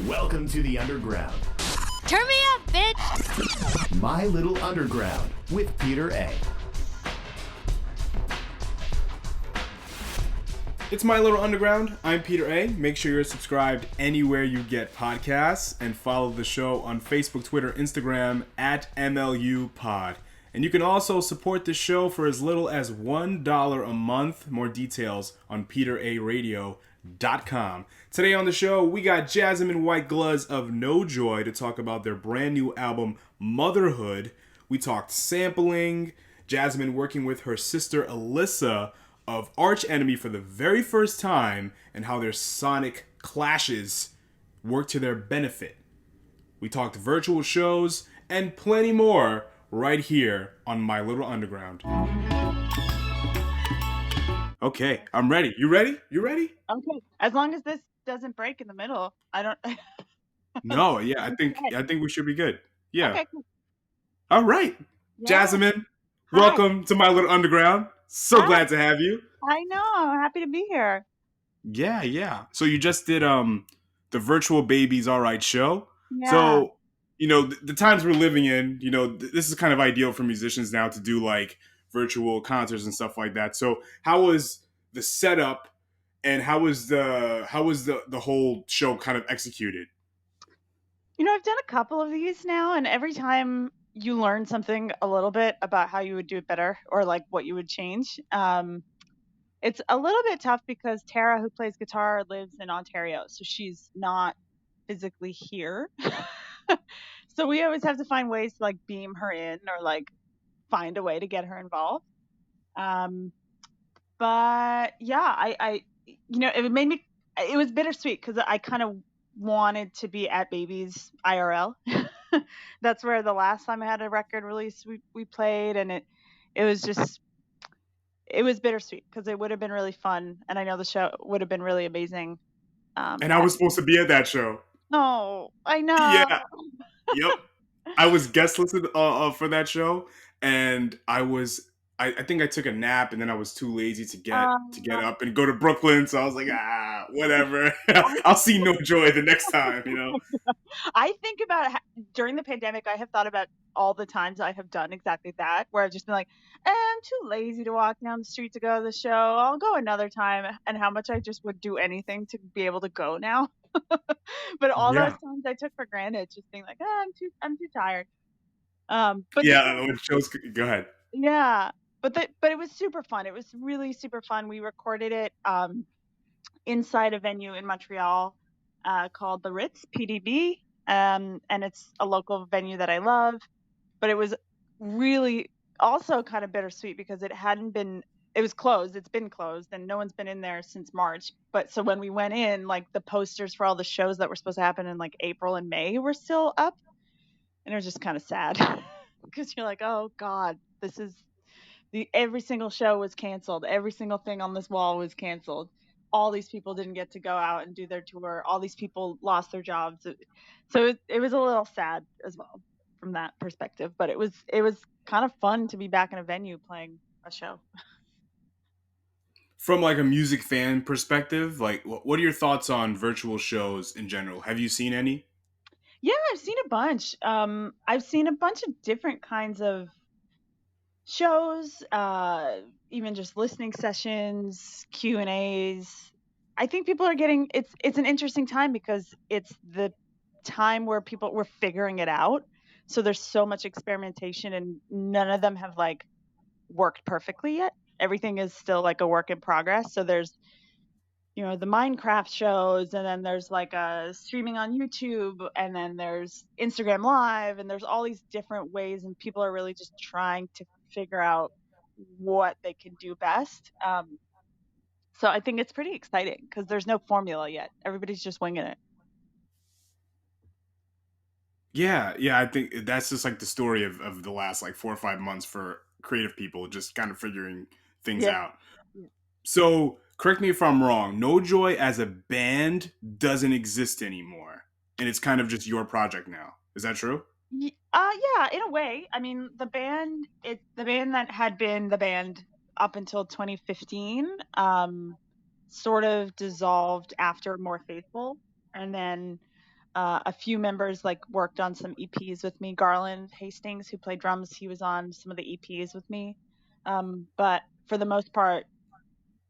Welcome to the Underground. Turn me up, bitch! My Little Underground with Peter A. It's My Little Underground. I'm Peter A. Make sure you're subscribed anywhere you get podcasts and follow the show on Facebook, Twitter, Instagram at MLU Pod. And you can also support the show for as little as $1 a month. More details on peteraradio.com. Today on the show, we got Jasamine White-Gluz of No Joy to talk about their brand new album, Motherhood. We talked sampling, Jasamine working with her sister Alissa of Arch Enemy for the very first time, and how their sonic clashes work to their benefit. We talked virtual shows and plenty more right here on My Little Underground. Okay, I'm ready. You ready? You ready? Okay. As long as this doesn't break in the middle, I don't. No, yeah, I think we should be good. Yeah. Okay, cool. All right. Yeah. Jasamine, Hi. welcome to My Little Underground. So Hi. glad to have you. I know. I'm happy to be here. Yeah. So you just did the Virtual Babies All Right show. Yeah. So, the times we're living in, this is kind of ideal for musicians now to do like virtual concerts and stuff like that. So how was the setup and how was the whole show kind of executed? I've done a couple of these now, and every time you learn something a little bit about how you would do it better or like what you would change. It's a little bit tough because Tara, who plays guitar, lives in Ontario, so she's not physically here. So we always have to find ways to like beam her in or like find a way to get her involved. But yeah, it was bittersweet because I kind of wanted to be at Baby's IRL. That's where the last time I had a record release we played, and it was bittersweet because it would have been really fun, and I know the show would have been really amazing. And I was supposed to be at that show. Oh, I know. Yeah. Yep. I was guest listed for that show, and I think I took a nap, and then I was too lazy to get up and go to Brooklyn. So I was like, whatever. I'll see No Joy the next time, I think about during the pandemic, I have thought about all the times I have done exactly that, where I've just been like, I'm too lazy to walk down the street to go to the show. I'll go another time, and how much I just would do anything to be able to go now. But all those times I took for granted, just being like, I'm too tired. But when shows, go ahead. Yeah, but it was super fun. It was really super fun. We recorded it inside a venue in Montreal called the Ritz PDB, and it's a local venue that I love. But it was really also kind of bittersweet because it was closed. It's been closed, and no one's been in there since March. But so when we went in, like the posters for all the shows that were supposed to happen in like April and May were still up, and it was just kind of sad because you're like, oh God, every single show was canceled. Every single thing on this wall was canceled. All these people didn't get to go out and do their tour. All these people lost their jobs. So it was a little sad as well from that perspective. But it was kind of fun to be back in a venue playing a show. From like a music fan perspective, like what are your thoughts on virtual shows in general? Have you seen any? Yeah, I've seen a bunch. I've seen a bunch of different kinds of shows, even just listening sessions, Q&As. I think people are getting it's an interesting time because it's the time where people were figuring it out. So there's so much experimentation, and none of them have like worked perfectly yet. Everything is still like a work in progress. So there's the Minecraft shows, and then there's like a streaming on YouTube, and then there's Instagram Live, and there's all these different ways, and people are really just trying to figure out what they can do best. So I think it's pretty exciting because there's no formula yet. Everybody's just winging it. Yeah, I think that's just like the story of the last like 4 or 5 months for creative people, just kind of figuring things out. Yeah. So correct me if I'm wrong, No Joy as a band doesn't exist anymore, and it's kind of just your project now. Is that true? Yeah, in a way. I mean, the band that had been the band up until 2015 sort of dissolved after More Faithful, and then A few members like worked on some EPs with me. Garland Hastings, who played drums, he was on some of the EPs with me. But for the most part,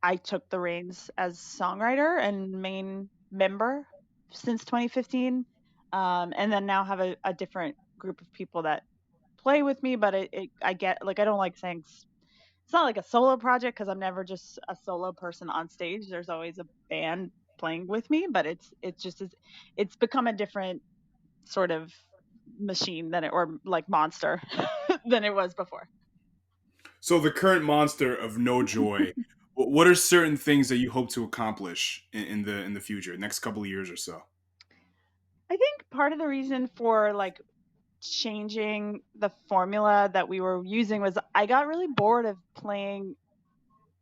I took the reins as songwriter and main member since 2015. And then now have a different group of people that play with me, but I get, like, I don't like saying it's not like a solo project because I'm never just a solo person on stage. There's always a band playing with me, but it's become a different sort of machine or like monster than it was before. So the current monster of No Joy, what are certain things that you hope to accomplish in the future, next couple of years or so? I think part of the reason for like changing the formula that we were using was I got really bored of playing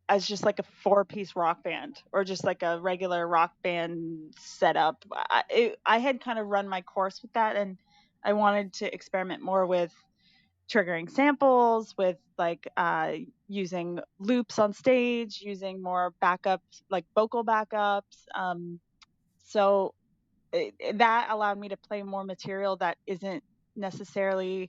as just like a 4-piece rock band or just like a regular rock band setup. I had kind of run my course with that, and I wanted to experiment more with triggering samples, with like using loops on stage, using more backups, like vocal backups. So that allowed me to play more material that isn't necessarily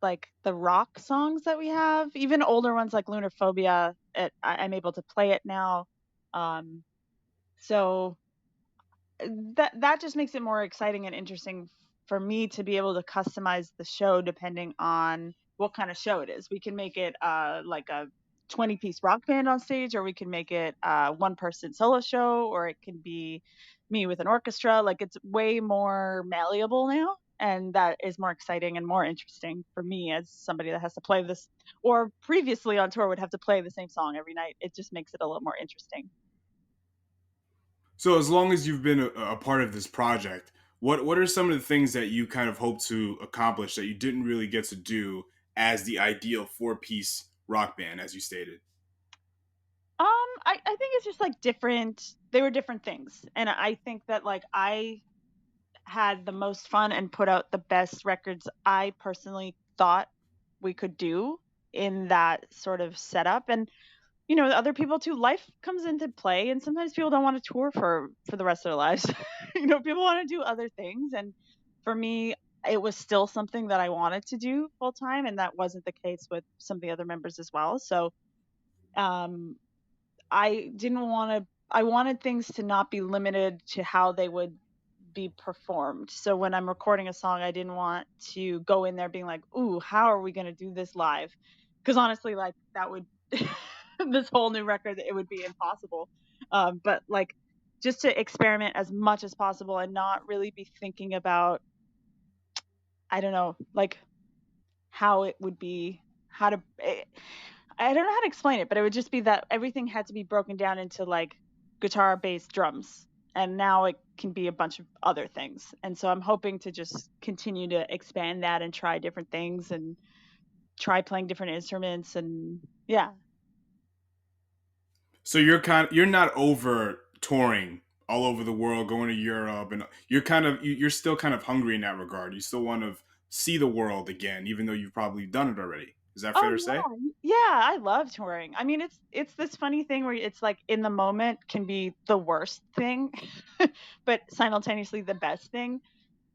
like the rock songs that we have, even older ones like Lunar Phobia. I'm able to play it now. Um, so that just makes it more exciting and interesting for me to be able to customize the show depending on what kind of show it is. We can make it like a 20-piece rock band on stage, or we can make it a one-person solo show, or it can be me with an orchestra. Like, it's way more malleable now, and that is more exciting and more interesting for me as somebody that has to play this, or previously on tour would have to play the same song every night. It just makes it a little more interesting. So as long as you've been a part of this project, what are some of the things that you kind of hope to accomplish that you didn't really get to do as the ideal 4-piece rock band, as you stated? I think it's just like different. They were different things, and I think that like I had the most fun and put out the best records I personally thought we could do in that sort of setup. And other people too. Life comes into play, and sometimes people don't want to tour for the rest of their lives. People want to do other things, and for me, it was still something that I wanted to do full time, and that wasn't the case with some of the other members as well. So, um, I didn't want to. I wanted things to not be limited to how they would be performed. So when I'm recording a song, I didn't want to go in there being like, "Ooh, how are we going to do this live?" Because honestly, like, that would this whole new record, it would be impossible. But like, just to experiment as much as possible and not really be thinking about, I don't know, like how it would be, how to. I don't know how to explain it, but it would just be that everything had to be broken down into like guitar, bass, drums. And now it can be a bunch of other things. And so I'm hoping to just continue to expand that and try different things and try playing different instruments. And yeah. So you're not over touring all over the world, going to Europe, and you're still kind of hungry in that regard. You still want to see the world again, even though you've probably done it already. Is that fair Oh to say? yeah. Yeah, I love touring. I mean, it's this funny thing where it's like in the moment can be the worst thing, but simultaneously the best thing.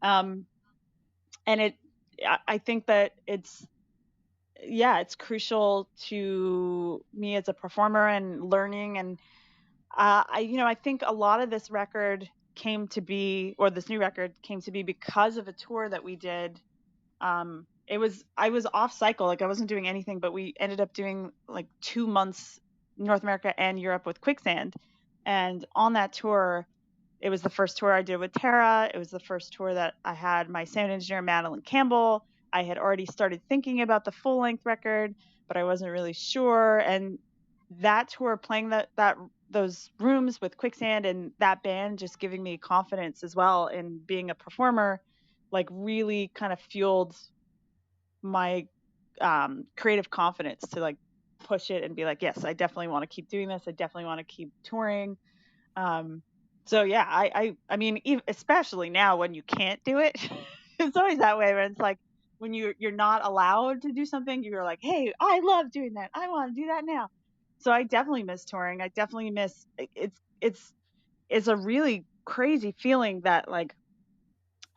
Um, and I think that it's crucial to me as a performer and learning. And I think a lot of this record came to be, or this new record came to be, because of a tour that we did. I was off cycle, like I wasn't doing anything, but we ended up doing like 2 months North America and Europe with Quicksand. And on that tour, it was the first tour I did with Tara. It was the first tour that I had my sound engineer, Madeline Campbell. I had already started thinking about the full length record, but I wasn't really sure. And that tour, playing those rooms with Quicksand and that band, just giving me confidence as well in being a performer, like really kind of fueled my creative confidence to like push it and be like, yes, I definitely want to keep doing this. I definitely want to keep touring. Um, so yeah, I mean, especially now when you can't do it, it's always that way. When it's like when you're not allowed to do something, you're like, hey, I love doing that. I want to do that now. So I definitely miss touring. I definitely miss it's a really crazy feeling that like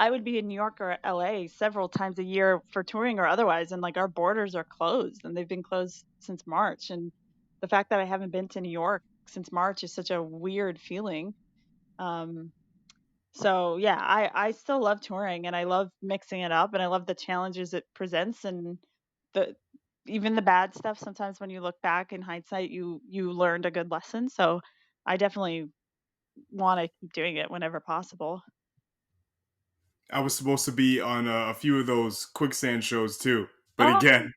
I would be in New York or LA several times a year for touring or otherwise, and like our borders are closed, and they've been closed since March. And the fact that I haven't been to New York since March is such a weird feeling. Um, so yeah, I still love touring, and I love mixing it up, and I love the challenges it presents, and the even the bad stuff. Sometimes when you look back in hindsight, you learned a good lesson. So I definitely want to keep doing it whenever possible. I was supposed to be on a few of those quicksand shows too, but Oh, again,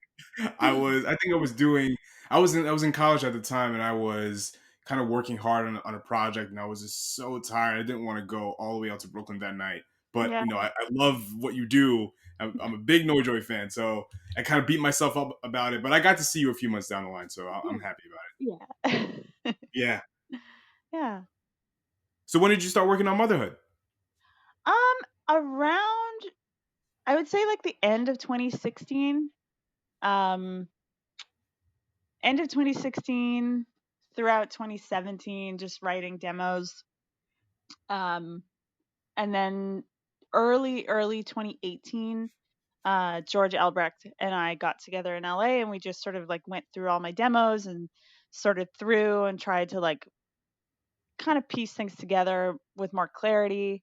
I think I was doing. I was in college at the time, and I was kind of working hard on a project, and I was just so tired. I didn't want to go all the way out to Brooklyn that night. But yeah. I love what you do. I'm a big No Joy fan, so I kind of beat myself up about it. But I got to see you a few months down the line, so I'm happy about it. Yeah. Yeah. Yeah. So when did you start working on Motherhood? Around, I would say like the end of 2016. Um, End of 2016 throughout 2017, just writing demos. Um, and then early 2018, George Albrecht and I got together in LA, and we just sort of like went through all my demos and sorted through and tried to like kind of piece things together with more clarity.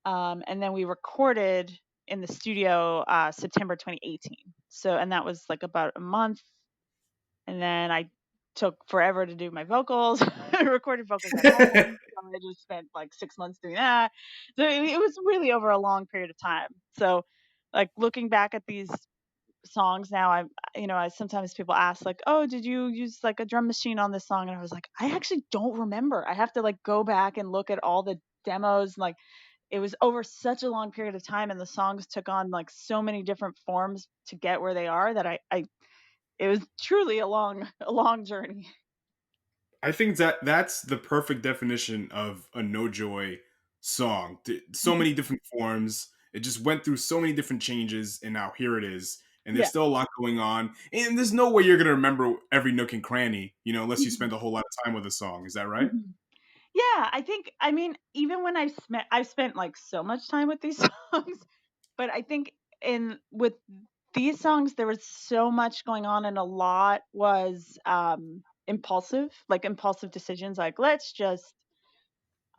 And then we recorded in the studio September 2018. So, and that was like about a month. And then I took forever to do my vocals. I recorded vocals at home. So I just spent like 6 months doing that. So it was really over a long period of time. So, like looking back at these songs now, I sometimes people ask like, oh, did you use like a drum machine on this song? And I was like, I actually don't remember. I have to like go back and look at all the demos. Like it was over such a long period of time, and the songs took on like so many different forms to get where they are that I it was truly a long journey. I think that that's the perfect definition of a No Joy song. So many different forms. It just went through so many different changes, and now here it is. And there's Yeah. still a lot going on. And there's no way you're gonna remember every nook and cranny, unless you spend a whole lot of time with a song. Is that right? Mhm. Yeah, I mean, even when I've spent like so much time with these songs, but I think in with these songs there was so much going on, and a lot was impulsive decisions, like let's just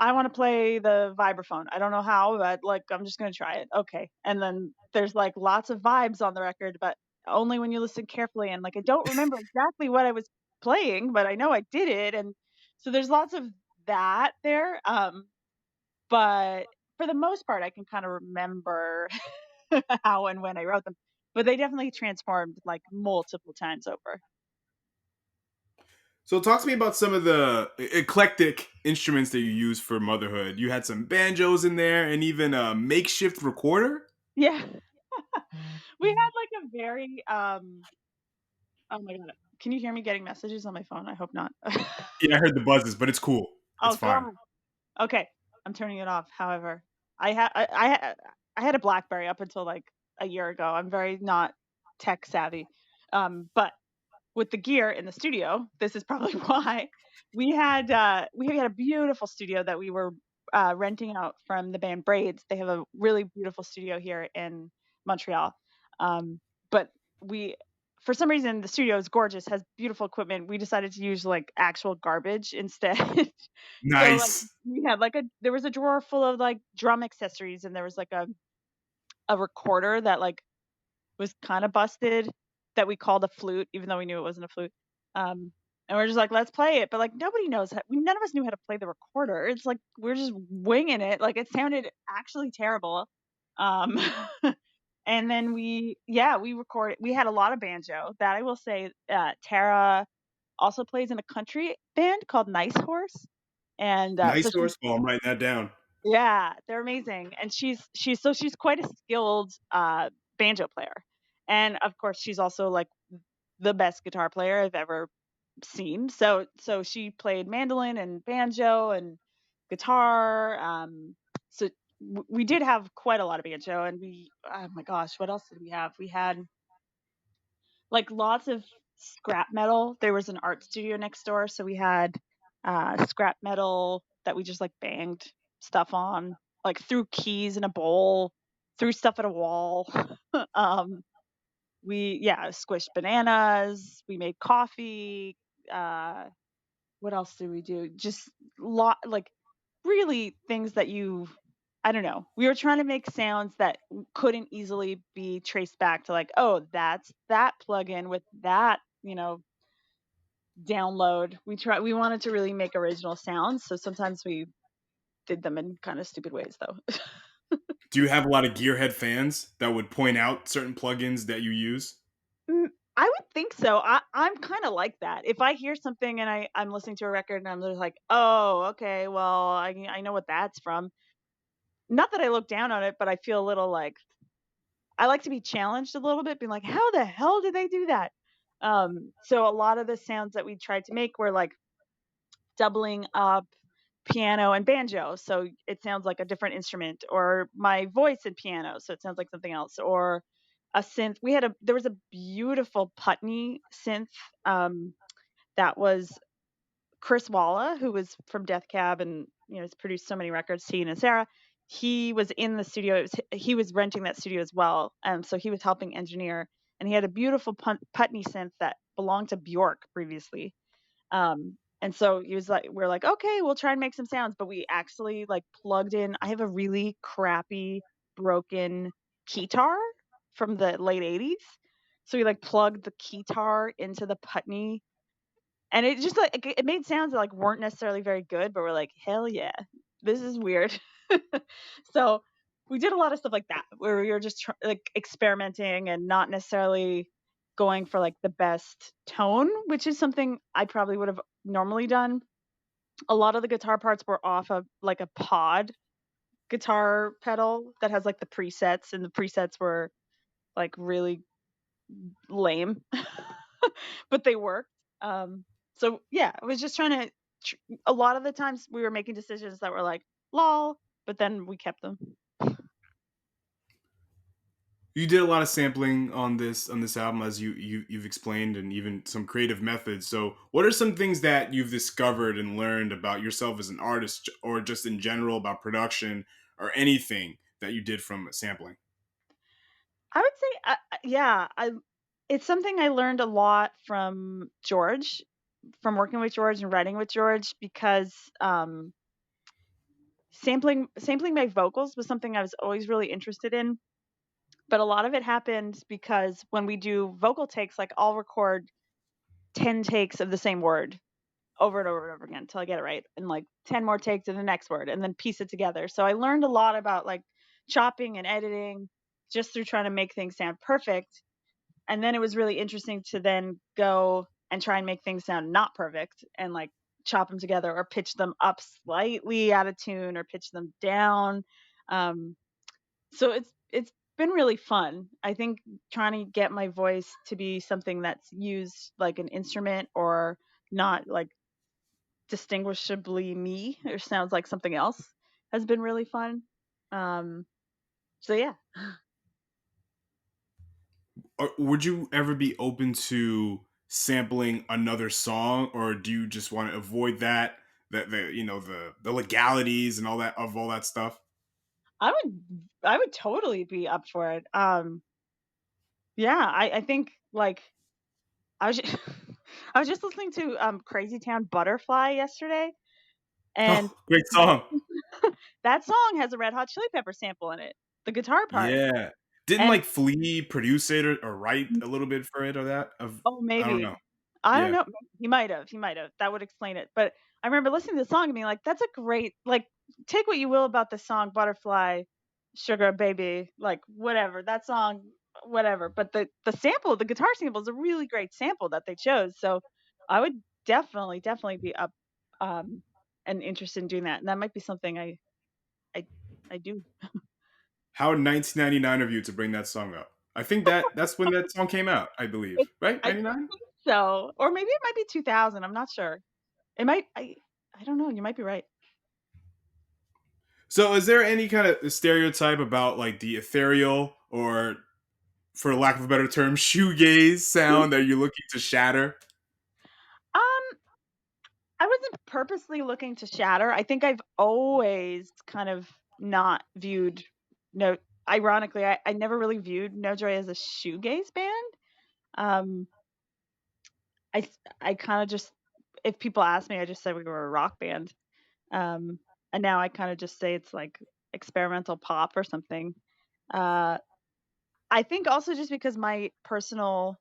I want to play the vibraphone. I don't know how, but like I'm just going to try it. Okay. And then there's like lots of vibes on the record, but only when you listen carefully, and like I don't remember exactly what I was playing, but I know I did it. And so there's lots of that there. But for the most part I can kind of remember how and when I wrote them. But they definitely transformed like multiple times over. So talk to me about some of the eclectic instruments that you use for Motherhood. You had some banjos in there and even a makeshift recorder. Yeah. We had like a very oh my god. Can you hear me getting messages on my phone? I hope not. Yeah, I heard the buzzes, but it's cool. It's Oh fine. god. Okay, I'm turning it off. However, I had a BlackBerry up until like a year ago. I'm very not tech savvy. But with the gear in the studio, this is probably why we had a beautiful studio that we were renting out from the band Braids. They have a really beautiful studio here in Montreal. But we for some reason the studio is gorgeous, has beautiful equipment. We decided to use like actual garbage instead. So like Nice. we had like a there was a drawer full of like drum accessories, and there was like a recorder that like was kind of busted that we called a flute, even though we knew it wasn't a flute. And we're just like, let's play it. But like nobody knows how, none of us knew how to play the recorder. It's like we're just winging it. Like it sounded actually terrible. Um, and then we recorded. We had a lot of banjo. That I will say, Tara also plays in a country band called Nice Horse, and Nice so she source. Oh, I'm writing that down. yeah, they're amazing. And she's quite a skilled banjo player. And of course she's also like the best guitar player I've ever seen. So she played mandolin and banjo and guitar. So we did have quite a lot of banjo, and we oh my gosh, what else did we have? We had like lots of scrap metal. There was an art studio next door, so we had scrap metal that we just like banged stuff on, like threw keys in a bowl. threw stuff at a wall. um, we squished bananas. We made coffee. Uh, what else did we do? Just like really things that I don't know. We were trying to make sounds that couldn't easily be traced back to like, oh, that's that plugin with that, download. We wanted to really make original sounds, so sometimes we did them in kind of stupid ways though. Do you have a lot of gearhead fans that would point out certain plugins that you use? I would think so. I'm kind of like that. If I hear something and I'm listening to a record and I'm just like, oh, okay, well, I know what that's from. Not that I look down on it, but I feel a little like I like to be challenged a little bit, being like, how the hell did they do that? So a lot of the sounds that we tried to make were like doubling up piano and banjo, so it sounds like a different instrument, or my voice in piano, so it sounds like something else, or a synth. There was a beautiful Putney synth that was Chris Walla, who was from Death Cab and has produced so many records, he and Sarah. He was in the studio. He was renting that studio as well, so he was helping engineer, and he had a beautiful Putney synth that belonged to Bjork previously. And so he was like, we're like, okay, we'll try and make some sounds, but we actually like plugged in. I have a really crappy, broken keytar from the late '80s, so we like plugged the keytar into the Putney, and it just like it made sounds that like weren't necessarily very good, but we're like, hell yeah, this is weird. So we did a lot of stuff like that where we were just like experimenting and not necessarily going for like the best tone, which is something I probably would have normally done. A lot of the guitar parts were off of like a pod guitar pedal that has like the presets, and the presets were like really lame, but they worked. So yeah, I was just trying to. A lot of the times we were making decisions that were like lol, but then we kept them. You did a lot of sampling on this album, as you've explained, and even some creative methods. So, what are some things that you've discovered and learned about yourself as an artist, or just in general about production, or anything that you did from sampling? I would say, it's something I learned a lot from George, from working with George and writing with George, because sampling my vocals was something I was always really interested in. But a lot of it happened because when we do vocal takes, like I'll record 10 takes of the same word over and over and over again until I get it right, and like 10 more takes of the next word, and then piece it together. So I learned a lot about like chopping and editing just through trying to make things sound perfect. And then it was really interesting to then go and try and make things sound not perfect and like chop them together or pitch them up slightly out of tune or pitch them down. So it's been really fun. I think trying to get my voice to be something that's used like an instrument, or not like distinguishably me, or sounds like something else, has been really fun. So yeah. Or would you ever be open to sampling another song, or do you just want to avoid that the legalities and all that stuff? I would totally be up for it. Yeah, I think like I was just, I was just listening to Crazy Town Butterfly yesterday, and Oh, great song. that song has a Red Hot Chili Pepper sample in it, the guitar part. Yeah. Didn't And like Flea produce it, or write a little bit for it, or that? Of oh, I don't know. maybe. I don't Yeah. know. He might have. He might have. That would explain it. But I remember listening to the song and being like, "That's a great like." Take what you will about the song "Butterfly," "Sugar Baby," like whatever that song, whatever. But the sample, the guitar sample, is a really great sample that they chose. So I would definitely be up, um, and interested in doing that. And that might be something I I do. How 1999 of you to bring that song up. I think that's when that song came out, I believe. It, Right? I 99? think so, or maybe it might be 2000. I'm not sure. It might. I don't know. You might be right. So is there any kind of stereotype about like the ethereal, or for lack of a better term, shoegaze sound that you're looking to shatter? Um, I wasn't purposely looking to shatter. I think I've always kind of not viewed note ironically, I never really viewed No Joy as a shoegaze band. Um, I kind of just, if people ask me, I just said we were a rock band. Um, and now I kind of just say it's like experimental pop or something. Uh, I think also just because my personal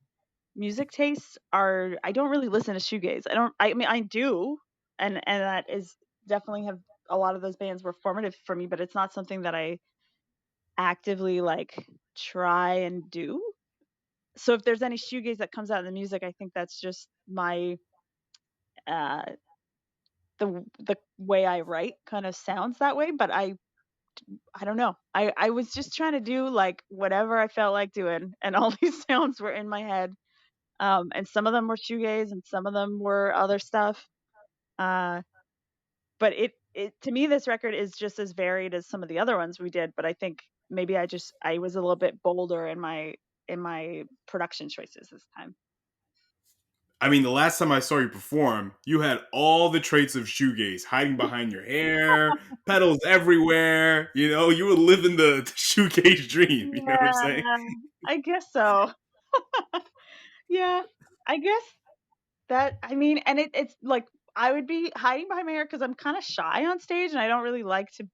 music tastes are, I don't really listen to shoegaze. I mean I do, and that is definitely have, a lot of those bands were formative for me, but it's not something that I actively like try and do. So if there's any shoegaze that comes out in the music, I think that's just my uh the way I write kind of sounds that way, but I don't know. I was just trying to do like whatever I felt like doing, and all these sounds were in my head. And some of them were shoegaze, and some of them were other stuff. Uh, but it to me, this record is just as varied as some of the other ones we did. But I think maybe I was a little bit bolder in my production choices this time. I mean, the last time I saw you perform, you had all the traits of shoegaze, hiding behind your hair, pedals everywhere. You know, you were living the shoegaze dream. You know what I'm saying? Yeah, I guess so. Yeah, I guess that, I mean, and it's like I would be hiding behind my hair because I'm kind of shy on stage, and I don't really like to.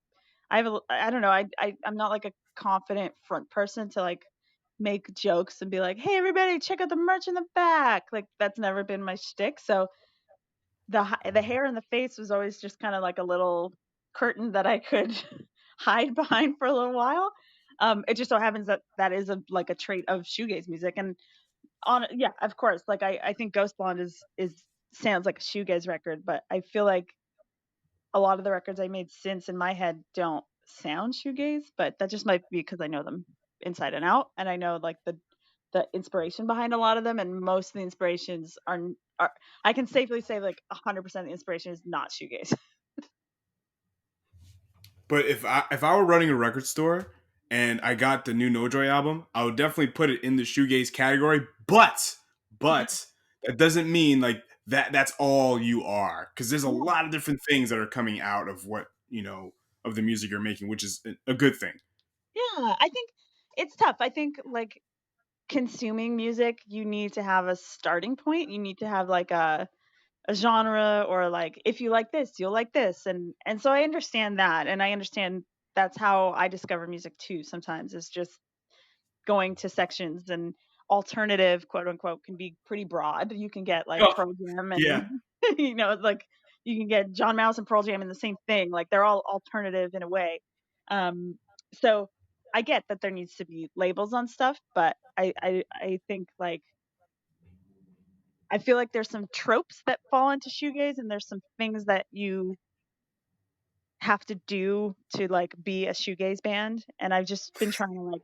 I don't know. I'm not like a confident front person to like make jokes and be like, "Hey, everybody, check out the merch in the back." Like that's never been my shtick. So the hair in the face was always just kind of like a little curtain that I could hide behind for a little while. It just so happens that that is like a trait of shoegaze music, and on, yeah, of course, like I think Ghost Blonde is sounds like a shoegaze record, but I feel like a lot of the records I made since in my head don't sound shoegaze, but that just might be because I know them inside and out, and I know like the inspiration behind a lot of them, and most of the inspirations are I can safely say like 100% of the inspiration is not shoegaze. But if I were running a record store and I got the new No Joy album, I would definitely put it in the shoegaze category. But that doesn't mean like that's all you are, because there's a lot of different things that are coming out of what of the music you're making, which is a good thing. Yeah, I think it's tough. I think like consuming music, you need to have a starting point. You need to have like a genre, or like if you like this, you'll like this, and so I understand that, and I understand that's how I discover music too. Sometimes is just going to sections, and alternative, quote unquote, can be pretty broad. You can get like Oh, Pearl Jam yeah. and like you can get John Mouse and Pearl Jam in the same thing. Like they're all alternative in a way. Um, so I get that there needs to be labels on stuff, but I think like I feel like there's some tropes that fall into shoegaze, and there's some things that you have to do to like be a shoegaze band. And I've just been trying to like,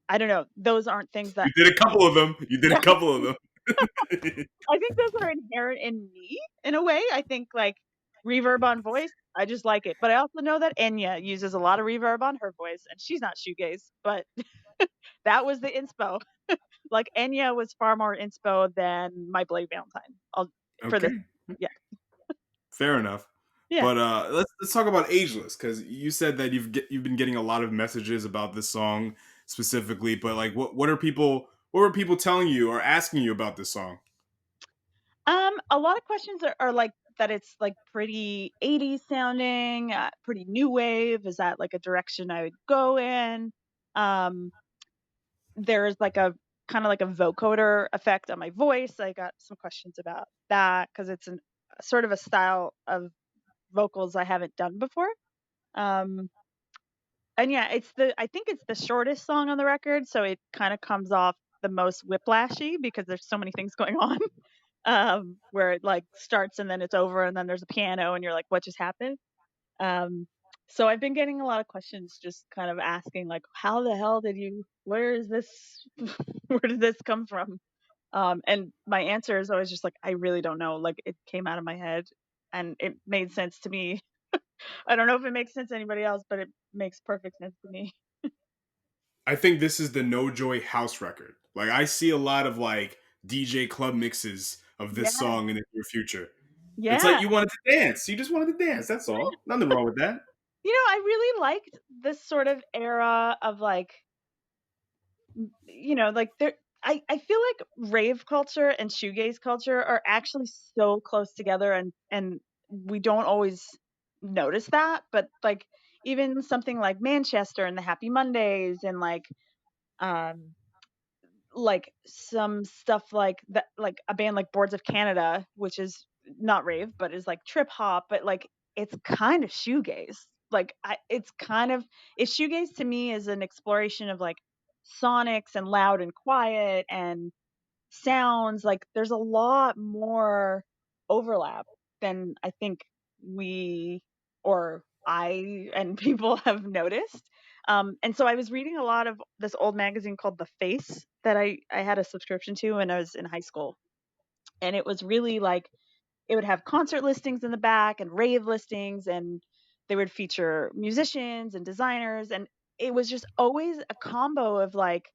I don't know, those aren't things that You did a couple of them. You did a couple of them. I think those are inherent in me in a way. I think like reverb on voice, I just like it. But I also know that Enya uses a lot of reverb on her voice, and she's not shoegaze, but that was the inspo. Like Enya was far more inspo than my Blake Valentine. For this, Okay. yeah, Fair enough. yeah. But let's talk about Ageless, because you said that you've been getting a lot of messages about this song specifically. But like, what were people telling you or asking you about this song? A lot of questions are like that. It's like pretty 80s sounding, pretty new wave. Is that like a direction I would go in? Um, there's like a kind of like a vocoder effect on my voice. I got some questions about that because it's sort of a style of vocals I haven't done before. Um, and yeah, I think it's the shortest song on the record, so it kind of comes off the most whiplashy because there's so many things going on. Where it like starts and then it's over and then there's a piano and you're like, what just happened? Um, so I've been getting a lot of questions, just kind of asking like, how the hell where is this, where did this come from? And my answer is always just like, I really don't know. Like it came out of my head and it made sense to me. I don't know if it makes sense to anybody else, but it makes perfect sense to me. I think this is the No Joy house record. Like, I see a lot of like DJ club mixes of Yeah. this song in the near future. It's Yeah. like you wanted to dance. You just wanted to dance. That's all. Nothing wrong with that. I really liked this sort of era of like, like there. I feel like rave culture and shoegaze culture are actually so close together, and we don't always notice that. But like even something like Manchester and the Happy Mondays and um like some stuff like that, like a band like Boards of Canada, which is not rave but is like trip hop, but like it's kind of shoegaze. Like it's kind of, if shoegaze to me is an exploration of like sonics and loud and quiet and sounds, like there's a lot more overlap than I think we or I and people have noticed. And so I was reading a lot of this old magazine called The Face that I had a subscription to when I was in high school. And it was really like, it would have concert listings in the back and rave listings, and they would feature musicians and designers. And it was just always a combo of like,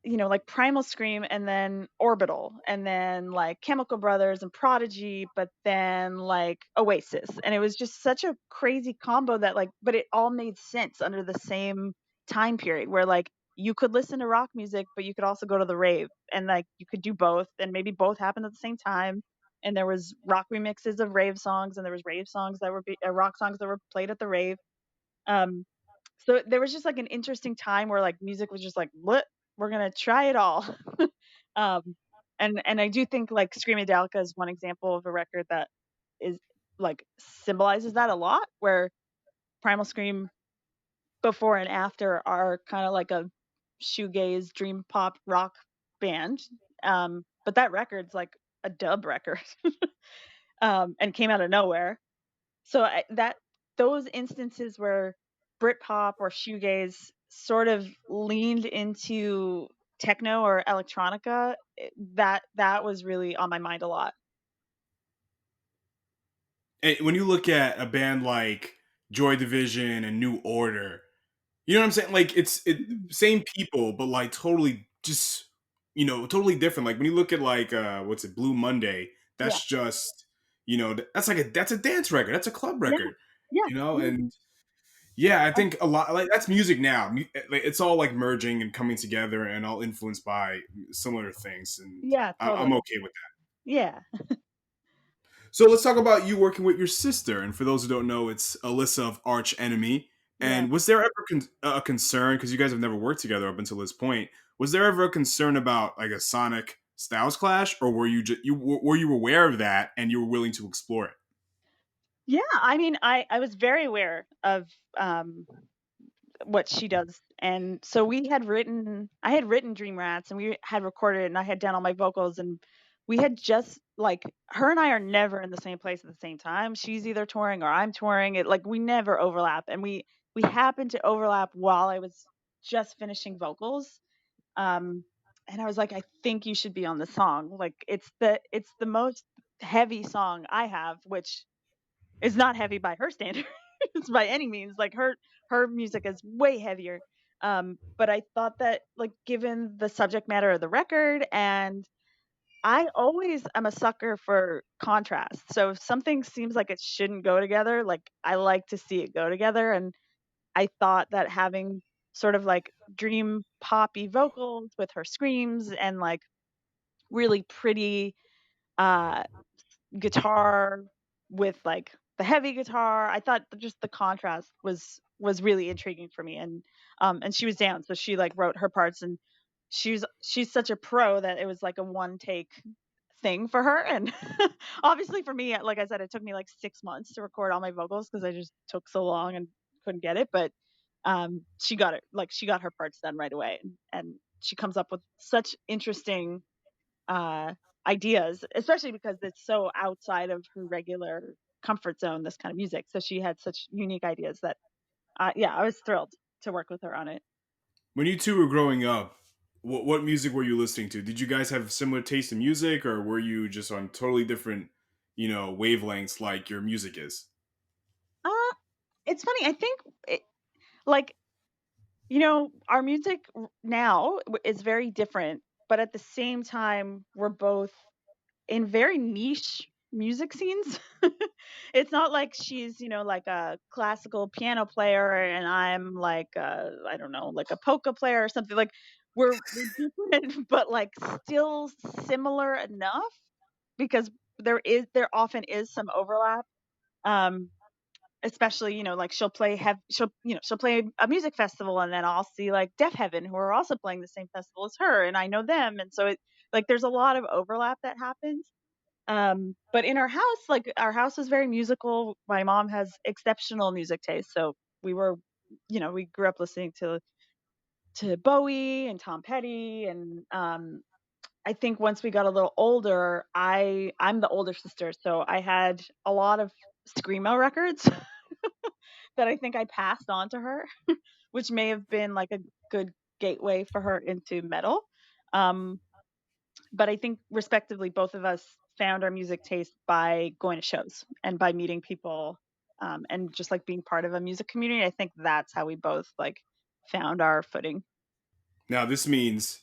like Primal Scream and then Orbital and then like Chemical Brothers and Prodigy, but then like Oasis. And it was just such a crazy combo that like, but it all made sense under the same time period where like you could listen to rock music, but you could also go to the rave, and like you could do both, and maybe both happened at the same time. And there was rock remixes of rave songs, and there was rave songs that were rock songs that were played at the rave. Um, so there was just like an interesting time where like music was just like, what, we're gonna try it all. um, and I do think like Screamadelica is one example of a record that is like symbolizes that a lot, where Primal Scream before and after are kind of like a shoegaze dream pop rock band. But that record's like a dub record. And came out of nowhere. So that those instances where Britpop or shoegaze sort of leaned into techno or electronica, that was really on my mind a lot. And when you look at a band like Joy Division and New Order, you know what I'm saying? Like it Mhm. same people, but like totally just totally different. Like when you look at like what's it, Blue Monday, Yeah, that's just that's a dance record, that's a club yeah, record, yeah, and yeah, I uh, think a lot like that's music now. Like, it's all like merging and coming together, and all influenced by similar things, and yeah, I'm totally. okay with that. Yeah, So let's talk about you working with your sister. And for those who don't know, it's Alissa of Arch Enemy. yeah, And was there ever a concern, because you guys have never worked together up until this point? Was there ever a concern about like a sonic styles clash, or were you were you aware of that and you were willing to explore it? yeah. I mean, I was very aware of um what she does. And so I had written Dream Rats, and we had recorded it, and I had done all my vocals, and we had just like, her and I are never in the same place at the same time. She's either touring or I'm touring. It like we never overlap, and we happened to overlap while I was just finishing vocals. Um and I was like, I think you should be on the song. Like it's the most heavy song I have, which is not heavy by her standards by any means. Like her music is way heavier. But I thought that like given the subject matter of the record, and I always am a sucker for contrast. So if something seems like it shouldn't go together, like I like to see it go together. And I thought that having sort of like dream poppy vocals with her screams and like really pretty uh guitar with like the heavy guitar. I thought just the contrast was really intriguing for me. And she was down, so she like wrote her parts, and she's such a pro that it was like a one take thing for her. And obviously for me, like I said, it took me like 6 months to record all my vocals because I just took so long and couldn't get it. But she got it, like she got her parts done right away, and she comes up with such interesting uh, ideas, especially because it's so outside of her regular comfort zone, this kind of music. So she had such unique ideas that, yeah, I was thrilled to work with her on it. When you two were growing up, what music were you listening to? Did you guys have similar taste in music, or were you just on totally different, wavelengths like your music is? Uh, it's funny. I think, like, our music now is very different, but at the same time, we're both in very niche. music scenes. It's not like she's, like a classical piano player and I'm like, I don't know, like a polka player or something. Like we're different, but like still similar enough because there often is some overlap. Um, Especially, like she'll play a music festival and then I'll see like Deaf Heaven who are also playing the same festival as her and I know them. And so there's a lot of overlap that happens. But in our house, like our house is very musical. My mom has exceptional music taste. So we were, we grew up listening to Bowie and Tom Petty. And I think once we got a little older, I'm the older sister. So I had a lot of Screamo records that I think I passed on to her, which may have been like a good gateway for her into metal. Um, but I think respectively, both of us found our music taste by going to shows and by meeting people, and just like being part of a music community. I think that's how we both like found our footing. Now, this means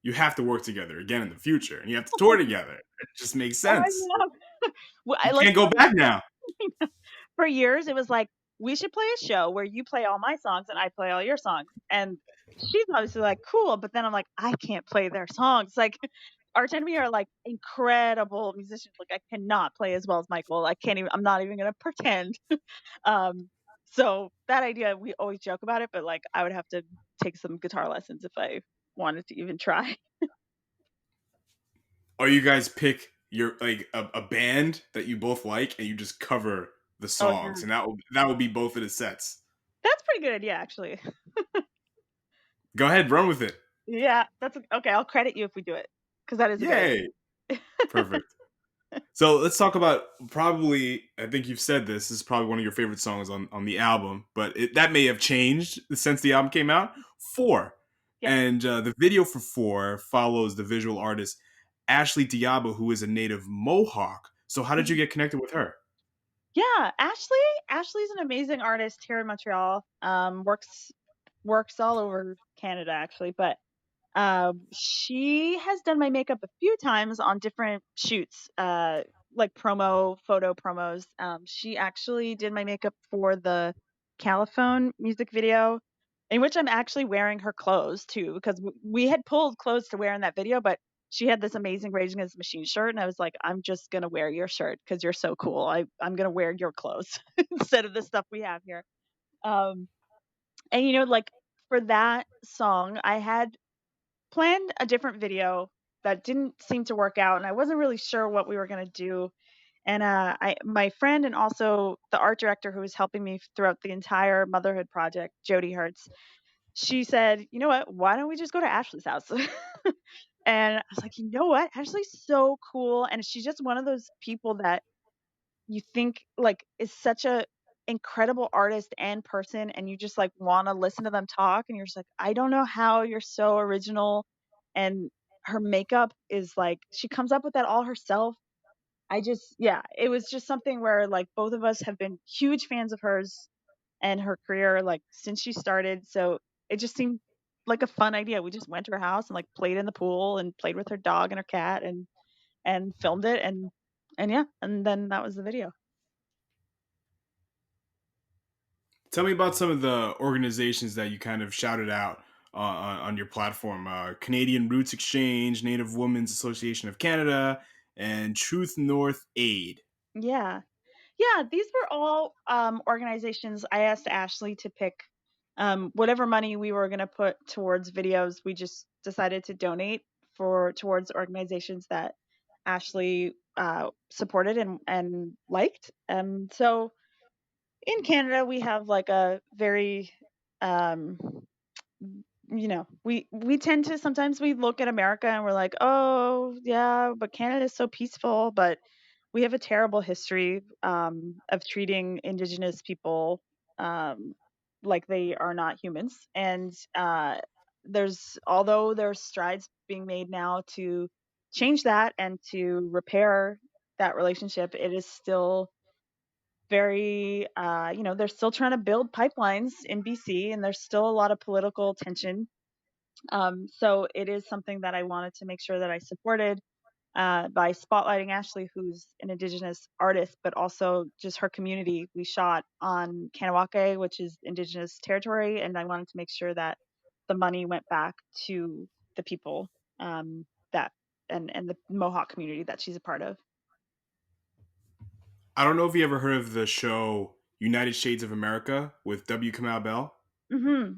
you have to work together again in the future, and you have to tour together. It just makes Oh, I sense. know. Well, I You like can't go back now. for years it was like we should play a show where you play all my songs and I play all your songs. And she's obviously like cool, but then I'm like I can't play their songs. Like Arch Enemy are like incredible musicians. Like I cannot play as well as Michael. I can't even. I'm not even gonna pretend. Um, so that idea we always joke about it, but like I would have to take some guitar lessons if I wanted to even try. Or you guys pick your like a band that you both like, and you just cover the Oh songs, yeah, and that will be both of the sets. that's pretty good idea actually. Go ahead, run with it. Yeah, that's okay. I'll credit you if we do it because that is a good Yay! idea. Perfect. So let's talk about probably. I think you've said this is probably one of your favorite songs on the album, but that may have changed since the album came out. Four, Yeah. and the video for Four follows the visual artist Ashley Diabo, who is a native Mohawk. So how did you get connected with her? Yeah, Ashley's an amazing artist here in Montreal. Works all over Canada actually, but she has done my makeup a few times on different shoots, like photo promos. She actually did my makeup for the Caliphone music video, in which I'm actually wearing her clothes too, because we had pulled clothes to wear in that video, but she had this amazing Rage Against the Machine shirt, and I was like, I'm just gonna wear your shirt because you're so cool. I'm gonna wear your clothes instead of the stuff we have here. Um, and like for that song, I had planned a different video that didn't seem to work out and I wasn't really sure what we were going to do. And my friend and also the art director who was helping me throughout the entire Motherhood project, Jody Hertz, she said, you know what, why don't we just go to Ashley's house? And I was like, you know what, Ashley's so cool and she's just one of those people that you think like is such a incredible artist and person and you just like want to listen to them talk and you're just like I don't know how you're so original. And her makeup is like she comes up with that all herself. Yeah, it was just something where like both of us have been huge fans of hers and her career like since she started, so it just seemed like a fun idea. We just went to her house and like played in the pool and played with her dog and her cat and filmed it and yeah, and then that was the video. Tell me about some of the organizations that you kind of shouted out on your platform: Canadian Roots Exchange, Native Women's Association of Canada, and Truth North Aid. Yeah. Yeah, these were all organizations. I asked Ashley to pick whatever money we were going to put towards videos. We just decided to donate towards organizations that Ashley supported and liked. So in Canada, we have like a very um, we tend to sometimes we look at America and we're like, oh yeah, but Canada is so peaceful, but we have a terrible history of treating Indigenous people um, like they are not humans. And although there's strides being made now to change that and to repair that relationship, it is still very, they're still trying to build pipelines in BC and there's still a lot of political tension. So it is something that I wanted to make sure that I supported. by spotlighting Ashley, who's an Indigenous artist, but also just her community. We shot on Kanawake, which is Indigenous territory, and I wanted to make sure that the money went back to the people that and the Mohawk community that she's a part of. I don't know if you ever heard of the show United Shades of America with W. Kamau Bell. Mm-hmm.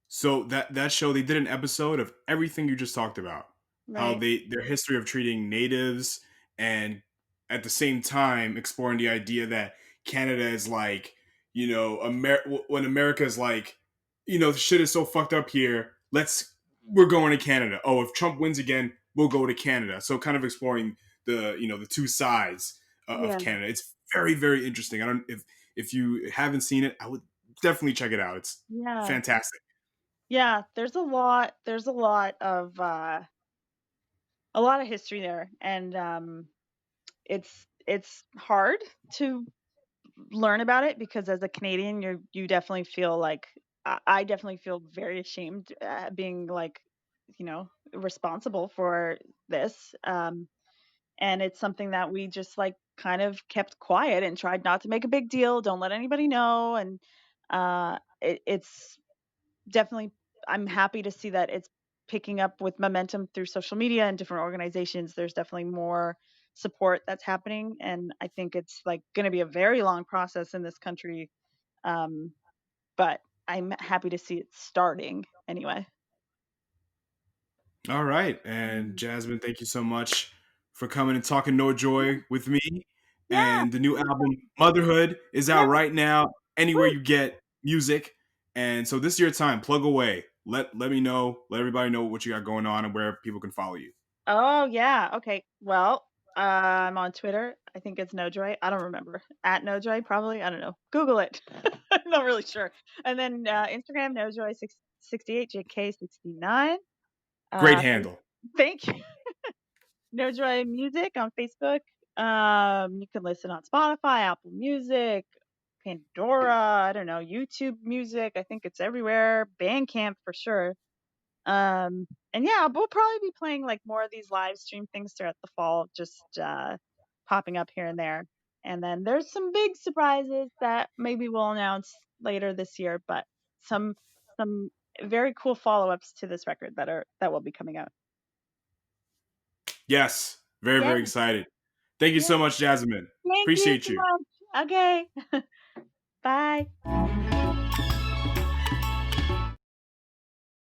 So that show, they did an episode of everything you just talked about, how Right. their history of treating natives, and at the same time exploring the idea that Canada is like, when America is like, shit is so fucked up here, we're going to Canada. Oh, if Trump wins again, we'll go to Canada. So kind of exploring the two sides of Yeah. Canada. It's very, very interesting. I don't if you haven't seen it, I would definitely check it out. It's Yeah. fantastic. Yeah. There's a lot. There's a lot of history there, and it's hard to learn about it because as a Canadian, you definitely feel like I definitely feel very ashamed being like, responsible for this. And it's something that we just like kind of kept quiet and tried not to make a big deal. Don't let anybody know. And it's definitely, I'm happy to see that it's picking up with momentum through social media and different organizations. There's definitely more support that's happening, and I think it's like going to be a very long process in this country, but I'm happy to see it starting anyway. All right. And Jasmine, thank you so much for coming and talking No Joy with me. Yeah, And the new album Motherhood is yeah. out right now anywhere Woo. you get music. And so this is your time. Plug away. Let me know. Let everybody know what you got going on and where people can follow you. Oh yeah. Okay. Well, I'm on Twitter. I think it's NoJoy. I don't remember. At NoJoy, probably. I don't know. Google it. I'm not really sure. And then Instagram NoJoy68 JK69. Great Uh, handle. thank you. NoJoy Music on Facebook. You can listen on Spotify, Apple Music, Pandora. I don't know, YouTube Music. I think it's everywhere. Bandcamp for sure. And yeah, we'll probably be playing like more of these live stream things throughout the fall, just popping up here and there. And then there's some big surprises that maybe we'll announce later this year, but some very cool follow-ups to this record that will be coming out. Yes. Very, Yeah, very excited. Thank you yeah. so much, Jasmine. Thank you Appreciate so you. much. Okay. Bye.